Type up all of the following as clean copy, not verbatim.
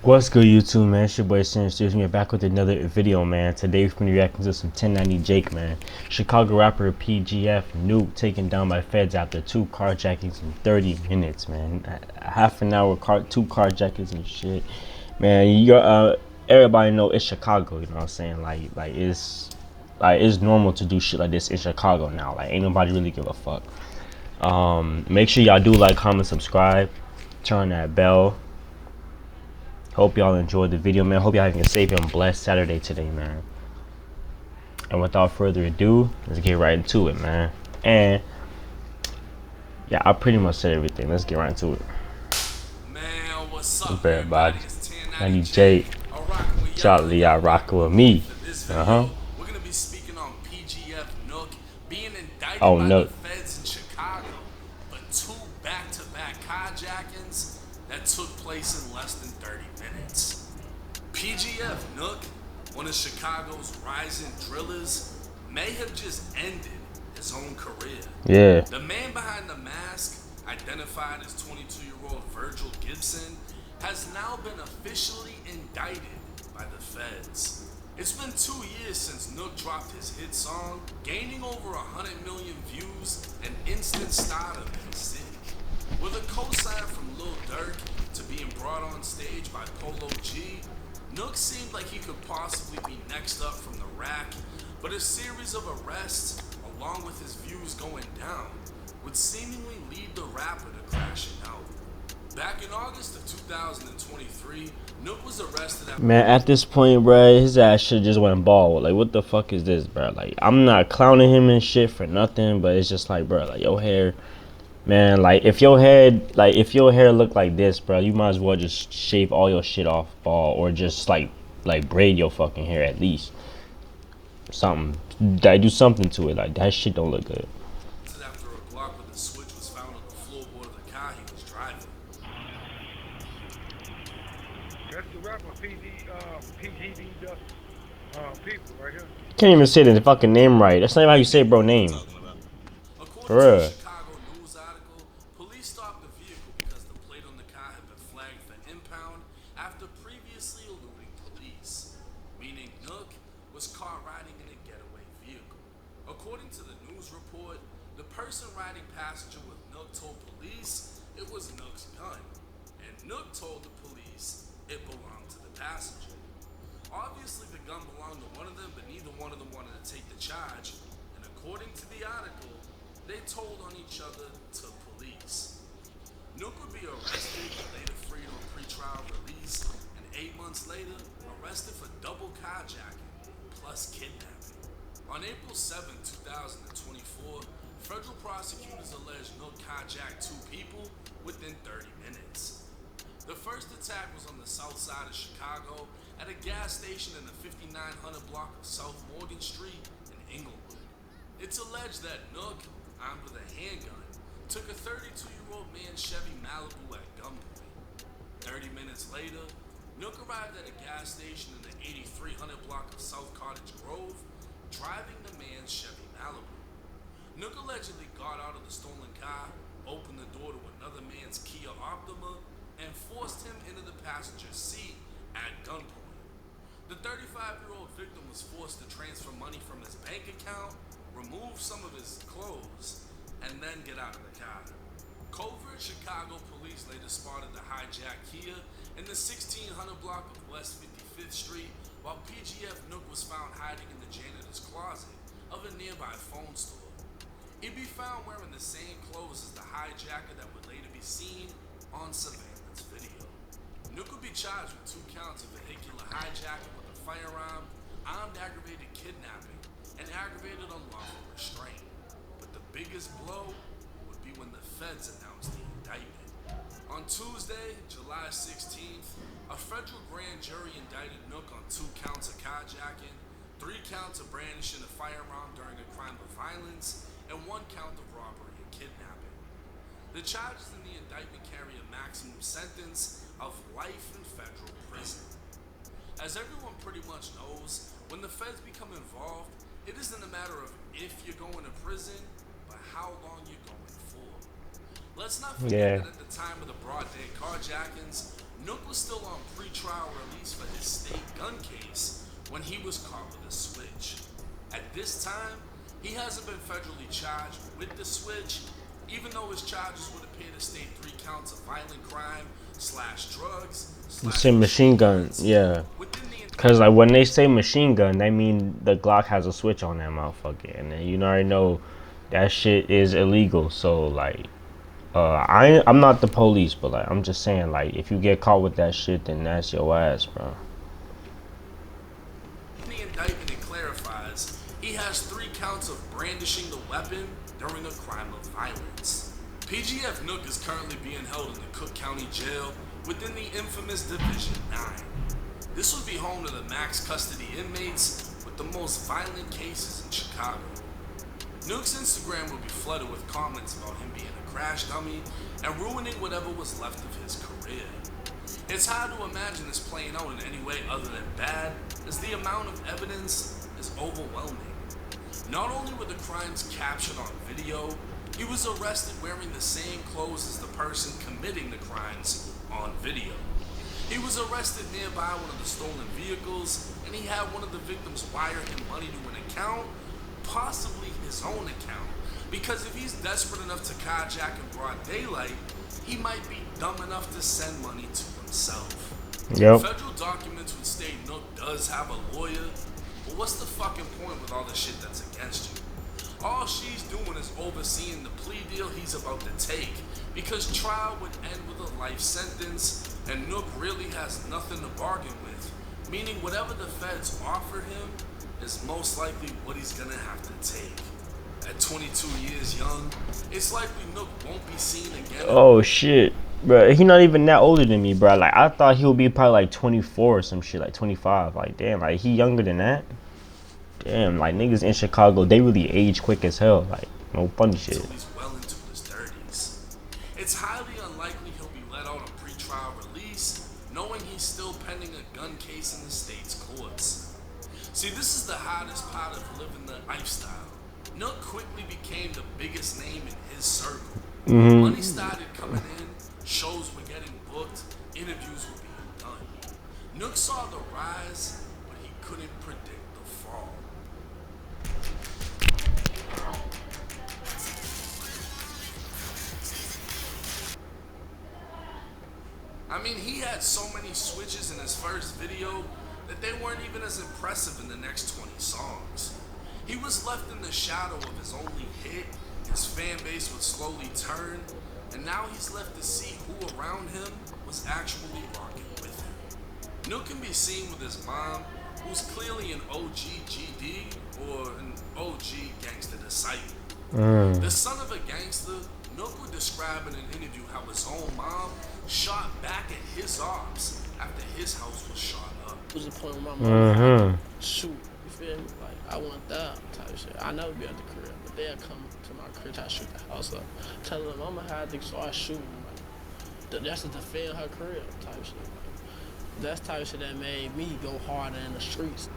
What's good, YouTube, man? It's your boy Sinister. We're back with another video, man. Today we're going to be reacting to some 1090 Jake, man. Chicago rapper PGF NUK taken down by feds after 2 carjackings in 30 minutes, man. Half an hour, 2 carjackings and shit, man. Everybody know it's Chicago. You know what I'm saying? It's normal to do shit like this in Chicago now. Like, ain't nobody really give a fuck. Make sure y'all do like, comment, subscribe, turn on that bell. Hope y'all enjoyed the video, man. Hope y'all having a safe and blessed Saturday today, man. And without further ado, let's get right into it, man. And yeah, I pretty much said everything. Let's get right into it. Man, what's up, everybody? It's 90 Jake. Charlie, I rock with me. We're gonna be speaking on PGF NUK being indicted Oh, by no. the feds in Chicago for 2 back-to-back carjackings that took place in less than 30 minutes. PGF NUK, one of Chicago's rising drillers, may have just ended his own career. Yeah. The man behind the mask, identified as 22-year-old Virgil Gibson, has now been officially indicted by the feds. It's been 2 years since NUK dropped his hit song, gaining over 100 million views and instant stardom in the city. With a co-sign from Lil Durk to being brought on stage by Polo G, NUK seemed like he could possibly be next up from the rack, but a series of arrests, along with his views going down, would seemingly lead the rapper to crashing out. Back in August of 2023, NUK was arrested at— Man, at this point, bruh, his ass shit just went bald. Like, what the fuck is this, bruh? Like, I'm not clowning him and shit for nothing, but it's just like, bruh, like, your hair, man, like, if your hair look like this, bruh, you might as well just shave all your shit off bald, or just like braid your fucking hair at least. Something, like, do something to it. Like, that shit don't look good. after a Glock with a switch was found on the floorboard of the car he was driving. That's the rapper PGD people right here. Can't even say the fucking name right. That's not even how you say bro name. According For to a real. Chicago News article, police stopped the vehicle because the plate on the car had been flagged for impound after previously eluding police, meaning NUK was caught riding in a getaway vehicle. According to the news report, the person riding passenger with NUK told police it was NUK's gun, and NUK told the police it belonged to the passenger. Obviously, the gun belonged to one of them, but neither one of them wanted to take the charge, and according to the article, they told on each other to police. NUK would be arrested, later freed on pretrial release, and 8 months later, arrested for double carjacking plus kidnapping. On April 7, 2024, federal prosecutors alleged NUK carjacked 2 people within 30 minutes. The first attack was on the south side of Chicago at a gas station in the 5900 block of South Morgan Street in Inglewood. It's alleged that NUK, armed with a handgun, took a 32-year-old man's Chevy Malibu at gunpoint. 30 minutes later, NUK arrived at a gas station in the 8300 block of South Cottage Grove, driving the man's Chevy Malibu. NUK allegedly got out of the stolen car, opened the door to another man's Kia Optima, and forced him into the passenger seat at gunpoint. The 35-year-old victim was forced to transfer money from his bank account, remove some of his clothes, and then get out of the car. Covert Chicago police later spotted the hijacked Kia in the 1600 block of West 55th Street, while PGF NUK was found hiding in the janitor's closet of a nearby phone store. He'd be found wearing the same clothes as the hijacker that would later be seen on surveillance video. NUK would be charged with 2 counts of vehicular hijacking with a firearm, armed aggravated kidnapping, and aggravated unlawful restraint. But the biggest blow would be when the feds announced the indictment. On Tuesday, July 16th, a federal grand jury indicted NUK on 2 counts of carjacking, 3 counts of brandishing a firearm during a crime of violence, and 1 count of robbery and kidnapping. The charges in the indictment carry a maximum sentence of life in federal prison. As everyone pretty much knows, when the feds become involved, it isn't a matter of if you're going to prison, but how long you're going for. Let's not forget that at the time of the broad day carjackings, NUK was still on pre-trial release for his state gun case when he was caught with a switch. At this time, he hasn't been federally charged with the switch, even though his charges would appear to state 3 counts of violent crime / drugs You say machine gun, yeah. Cause like when they say machine gun, they mean the Glock has a switch on that motherfucker, and then you already know that shit is illegal. So like, I'm not the police, but like I'm just saying, like if you get caught with that shit, then that's your ass, bro. The indictment, it clarifies he has 3 counts of brandishing the weapon during a crime of violence. PGF NUK is currently being held in the Cook County Jail within the infamous Division 9. This would be home to the max custody inmates with the most violent cases in Chicago. NUK's Instagram would be flooded with comments about him being a crash dummy and ruining whatever was left of his career. It's hard to imagine this playing out in any way other than bad, as the amount of evidence is overwhelming. Not only were the crimes captured on video, he was arrested wearing the same clothes as the person committing the crimes on video. He was arrested nearby one of the stolen vehicles, and he had one of the victims wire him money to an account, possibly his own account, because if he's desperate enough to carjack in broad daylight, he might be dumb enough to send money to himself. Yep. Federal documents would state NUK does have a lawyer, but what's the fucking point with all the shit that's against you? All she's doing is overseeing the plea deal he's about to take, because trial would end with a life sentence, and NUK really has nothing to bargain with, meaning whatever the feds offer him is most likely what he's gonna have to take. At 22 years young, it's likely NUK won't be seen again. Oh shit, bro. He not even that older than me, bro. Like I thought he would be probably like 24 or some shit, like 25. Like damn, like he younger than that. Damn, like niggas in Chicago, they really age quick as hell. Like no funny shit. Until he's well into his 30s. It's highly unlikely he'll be let out on pre-trial release, knowing he's still pending a gun case in the state's courts. See, this is the hardest part of living the lifestyle. NUK quickly became the biggest name in his circle. Money started coming in, shows were getting booked, interviews were being done. NUK saw the rise, but he couldn't predict the fall. I mean, he had so many switches in his first video that they weren't even as impressive in the next 20 songs. He was left in the shadow of his only hit, his fan base would slowly turn, and now he's left to see who around him was actually rocking with him. NUK can be seen with his mom, who's clearly an OG GD or an OG gangster disciple. The son of a gangster, NUK would describe in an interview how his own mom shot back at his ops after his house was shot up. It was a point where my mom shoot, you feel me? Like, I want that type of shit. I never be at the crib, but they'll come to my crib, try to shoot the house up. Tell them mama had to start shooting. Like, that's to defend her crib type shit. Like, that's type of shit that made me go harder in the streets.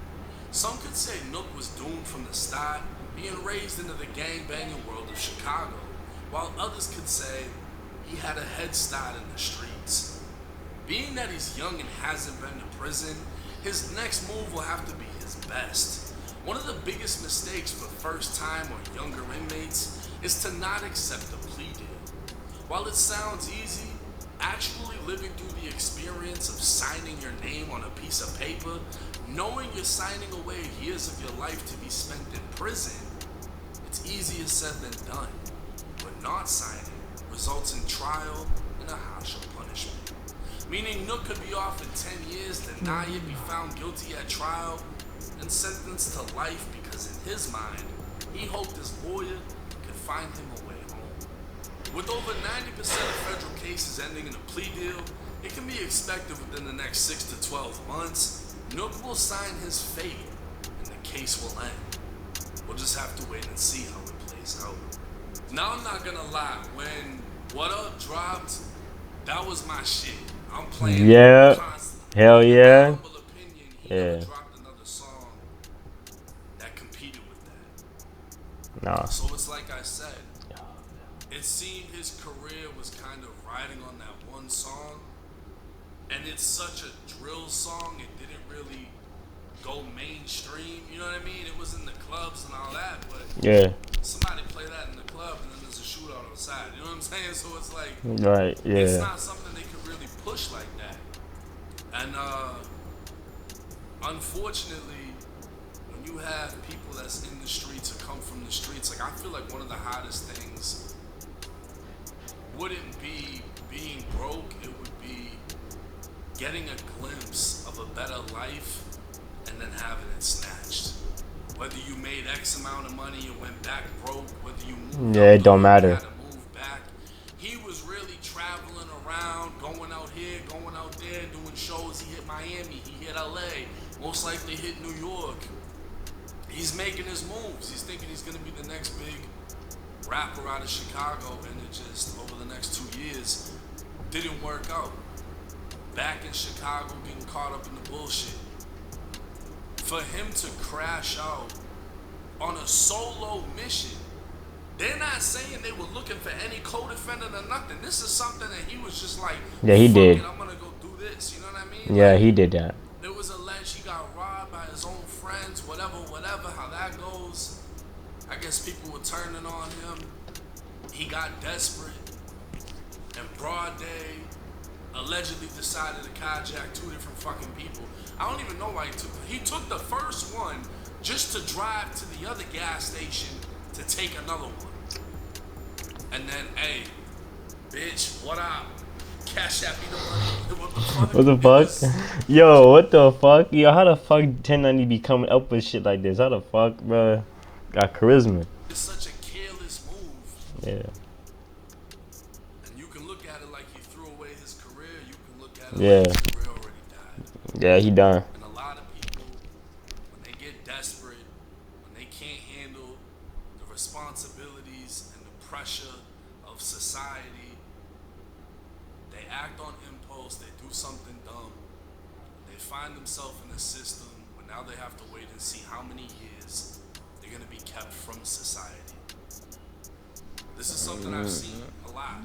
Some could say NUK was doomed from the start, being raised into the gang-banging world of Chicago, while others could say he had a head start in the streets. Being that he's young and hasn't been to prison, his next move will have to be his best. One of the biggest mistakes for first-time or younger inmates is to not accept a plea deal. While it sounds easy, actually living through the experience of signing your name on a piece of paper, knowing you're signing away years of your life to be spent in prison, it's easier said than done. But not signing results in trial and a harsher punishment. Meaning NUK could be off in 10 years, deny it, be found guilty at trial, and sentenced to life because in his mind, he hoped his lawyer could find him a way home. With over 90% of federal cases ending in a plea deal, it can be expected within the next 6 to 12 months, NUK will sign his fate and the case will end. We'll just have to wait and see how it plays out. Now I'm not gonna lie, when What Up dropped, that was my shit. I'm playing Yeah. constantly. Hell yeah. In my humble opinion, he never Yeah. dropped another song that competed with that. Nah. So it's like I said, it seemed his career was kind of riding on that one song, and and it's such a drill song, it didn't really go mainstream. You know what I mean? It was in the clubs and all that, but Yeah. somebody play that in the club and then there's a shootout outside. You know what I'm saying? So it's like, Right. it's Yeah. not something they could really push like that. And unfortunately, when you have people that's in the streets or come from the streets, like I feel like one of the hottest things wouldn't be being broke, it would be getting a glimpse of a better life and then having it snatched. Whether you made X amount of money and went back broke, whether you moved Yeah, it don't you matter. had to move back. He was really traveling around, going out here, going out there, doing shows. He hit Miami, he hit LA, most likely hit New York. He's making his moves. He's thinking he's gonna be the next big rapper out of Chicago, and it just, over the next 2 years, didn't work out. Back in Chicago, getting caught up in the bullshit. For him to crash out on a solo mission, they're not saying they were looking for any co-defendant or nothing. This is something that he was just like, Yeah, he fuck did. it, I'm gonna go do this. You know what I mean? Yeah, Like, he did that. there was alleged he got robbed by his own friends, whatever, how that goes. I guess people were turning on him. He got desperate and broad day allegedly decided to carjack 2 different fucking people. I don't even know why he took the first one just to drive to the other gas station to take another one. And then, hey, bitch, what up? Cash at me the money. What the fuck? What the fuck? Yo, what the fuck? Yo, how the fuck 1090 be coming up with shit like this? How the fuck, bro? Got charisma. It's such a careless move. Yeah. And you can look at it like he threw away his career. You can look at it Yeah. like his career already died. Yeah, he done. And a lot of people, when they get desperate, when they can't handle the responsibilities and the pressure of society, they act on impulse, they do something dumb, they find themselves in a system where now they have to wait and see how many years they're going to be kept from society. This is something I've seen a lot.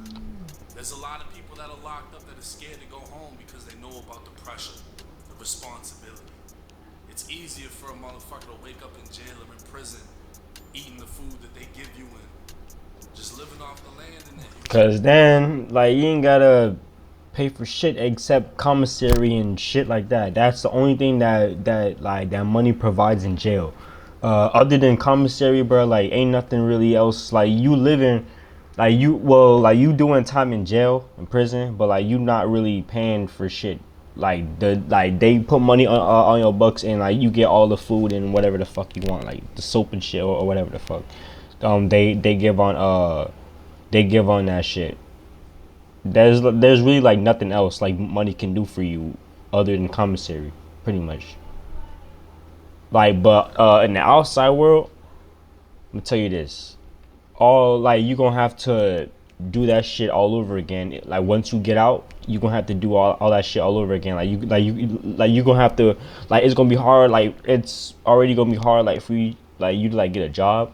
There's a lot of people that are locked up that are scared to go home because they know about the pressure, the responsibility. It's easier for a motherfucker to wake up in jail or in prison, eating the food that they give you and just living off the land and then Cause then, like, you ain't gotta pay for shit except commissary and shit like that. That's the only thing that money provides in jail. Other than commissary, bro, like, ain't nothing really else. Like, you living, like, you doing time in jail, in prison, but like, you not really paying for shit. Like, they put money on your bucks and like you get all the food and whatever the fuck you want, like the soap and shit or whatever the fuck. They give on that shit. There's really like nothing else like money can do for you other than commissary, pretty much. Like, but in the outside world, I'm gonna tell you this, all like you gonna have to do that shit all over again. Like, once you get out, you gonna have to do all that shit all over again. Like you gonna have to, like, it's gonna be hard. Like, it's already gonna be hard, like, for you to like get a job,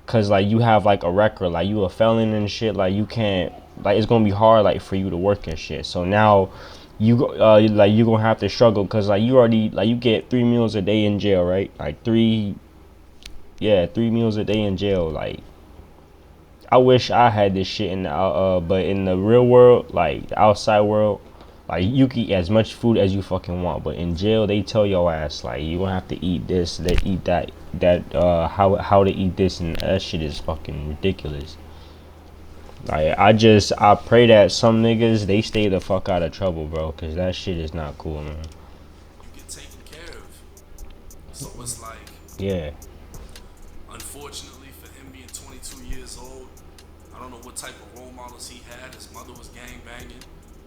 cause like you have like a record, like you a felon and shit. Like, you can't, like, it's gonna be hard like for you to work and shit. So now you gonna have to struggle, cause like you already, like, you get 3 meals a day in jail, right? Like 3 meals a day in jail. Like, I wish I had this shit in the but in the real world, like the outside world, like, you can eat as much food as you fucking want, but in jail they tell your ass like you gonna have to eat this, they eat that, how to eat this, and that shit is fucking ridiculous. Like, I pray that some niggas, they stay the fuck out of trouble, bro, cause that shit is not cool, man. you get taken care of. So it's like, Yeah. unfortunately for him being 22 years old, I don't know what type of role models he had. His mother was gang banging.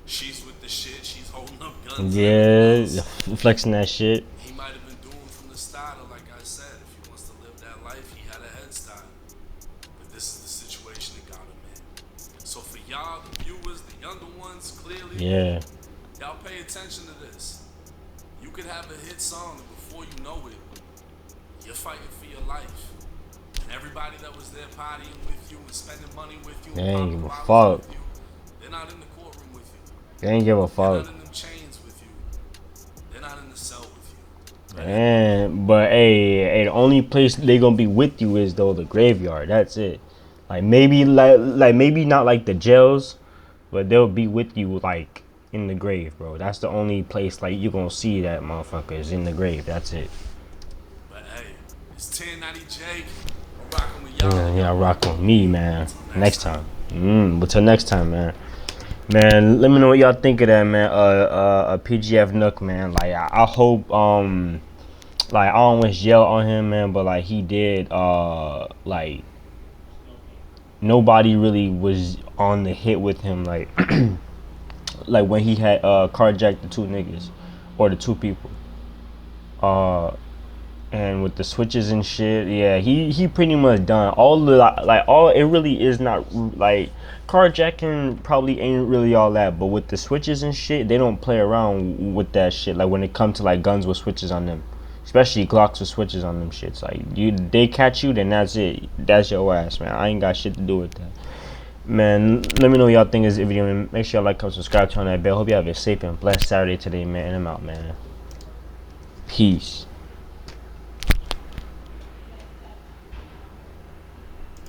She's with the shit. She's holding up guns. Yeah, flexing that shit. He might have been doomed from the start, or like I said, if he wants to live that life, he had a head start. But this is the situation that got him in. So for y'all, the viewers, the younger ones, clearly, Yeah. y'all pay attention to this. You could have a hit song, and before you know it, you're fighting for your life. And everybody that was there partying with you and spending money with you, They and ain't popping give a bottles fuck. with you, they're not in the courtroom with you. They ain't give a They're fuck. not in them chains with you. And but hey, the only place they gonna be with you is though the graveyard. That's it. Like maybe like maybe not like the jails, but they'll be with you like in the grave, bro. That's the only place like you gonna see that motherfucker is in the grave. That's it. But hey, it's 1090 Jake. I'm rocking with y'all. Yeah, rock on me, man. Next time. But till next time, man. Man, let me know what y'all think of that, man. A PGF NUK, man. Like I hope like I don't wish yell on him, man, but like he did like nobody really was on the hit with him, like like when he had carjacked the two niggas or the two people. And with the switches and shit, yeah, he pretty much done all the like all. It really is not like carjacking probably ain't really all that, but with the switches and shit, they don't play around with that shit. Like when it comes to like guns with switches on them, especially Glocks with switches on them shits. Like they catch you, then that's it. That's your ass, man. I ain't got shit to do with that. Man, let me know what y'all think of this video, man. Make sure y'all like, comment, subscribe, turn on that bell. Hope you have a safe and blessed Saturday today, man. And I'm out, man. Peace.